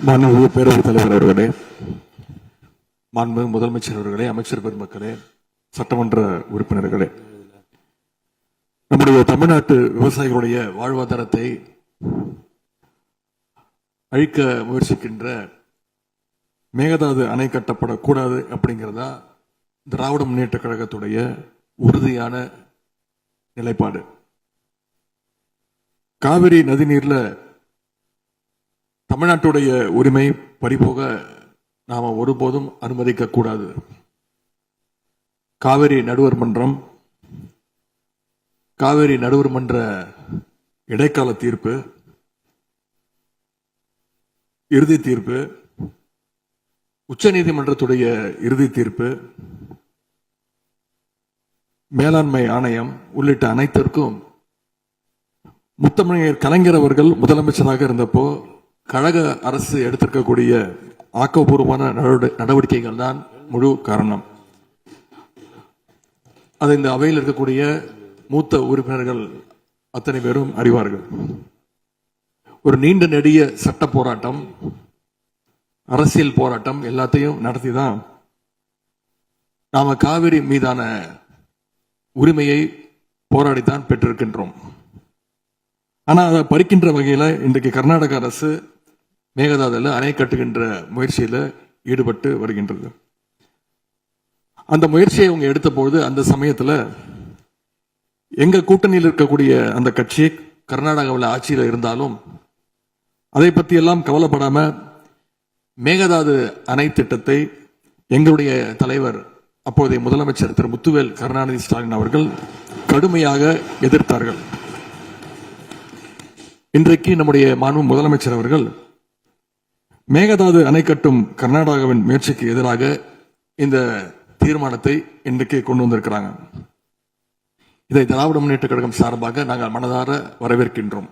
மாண்புமிகு பேரவைத் தலைவர் அவர்களே, மாண்புமிகு முதலமைச்சர் அவர்களே, அமைச்சர் பெருமக்களே, சட்டமன்ற உறுப்பினர்களே, நம்முடைய தமிழ்நாட்டு விவசாயிகளுடைய வாழ்வாதாரத்தை அழிக்க முயற்சிக்கின்ற மேகதாது அணை கட்டப்படக்கூடாது அப்படிங்கிறதா திராவிட முன்னேற்ற கழகத்துடைய உறுதியான நிலைப்பாடு. காவிரி நதிநீர்ல தமிழ்நாட்டுடைய உரிமை பறிபோக நாம ஒருபோதும் அனுமதிக்க கூடாது. காவிரி நடுவர் மன்றம், காவிரி நடுவர் மன்ற இடைக்கால தீர்ப்பு, இறுதி தீர்ப்பு, உச்ச நீதிமன்றத்துடைய இறுதி தீர்ப்பு, மேலாண்மை ஆணையம் உள்ளிட்ட அனைத்திற்கும் முத்தமிழர் கலைஞர் அவர்கள் முதலமைச்சராக இருந்தப்போ கழக அரசு எடுத்திருக்கக்கூடிய ஆக்கப்பூர்வமான நடவடிக்கைகள் தான் முழு காரணம். அதை இந்த அவையில் இருக்கக்கூடிய மூத்த உறுப்பினர்கள் அத்தனை பேரும் அறிவார்கள். ஒரு நீண்ட நெடிய சட்ட போராட்டம், அரசியல் போராட்டம் எல்லாத்தையும் நடத்தி தான் நாம காவிரி மீதான உரிமையை போராடித்தான் பெற்றிருக்கின்றோம். ஆனா அதை பறிக்கின்ற வகையில இன்றைக்கு கர்நாடக அரசு மேகதாதுல அணை கட்டுகின்ற முயற்சியில ஈடுபட்டு வருகின்றது. அந்த முயற்சியை அவங்க எடுத்த பொழுது அந்த சமயத்துல எங்க கூட்டணியில் இருக்கக்கூடிய அந்த கட்சி கர்நாடகாவில் ஆட்சியில் இருந்தாலும் அதை பற்றி எல்லாம் கவலைப்படாம மேகதாது அணை திட்டத்தை எங்களுடைய தலைவர் அப்போதைய முதலமைச்சர் திரு முத்துவேல் கருணாநிதி ஸ்டாலின் அவர்கள் கடுமையாக எதிர்த்தார்கள். இன்றைக்கு நம்முடைய மாண்பு முதலமைச்சர் அவர்கள் மேகதாது அணை கட்டும் கர்நாடகாவின் முயற்சிக்கு எதிராக இந்த தீர்மானத்தை இன்றைக்கு கொண்டு வந்திருக்கிறாங்க. இதை திராவிட முன்னேற்ற கழகம் சார்பாக நாங்கள் மனதார வரவேற்கின்றோம்.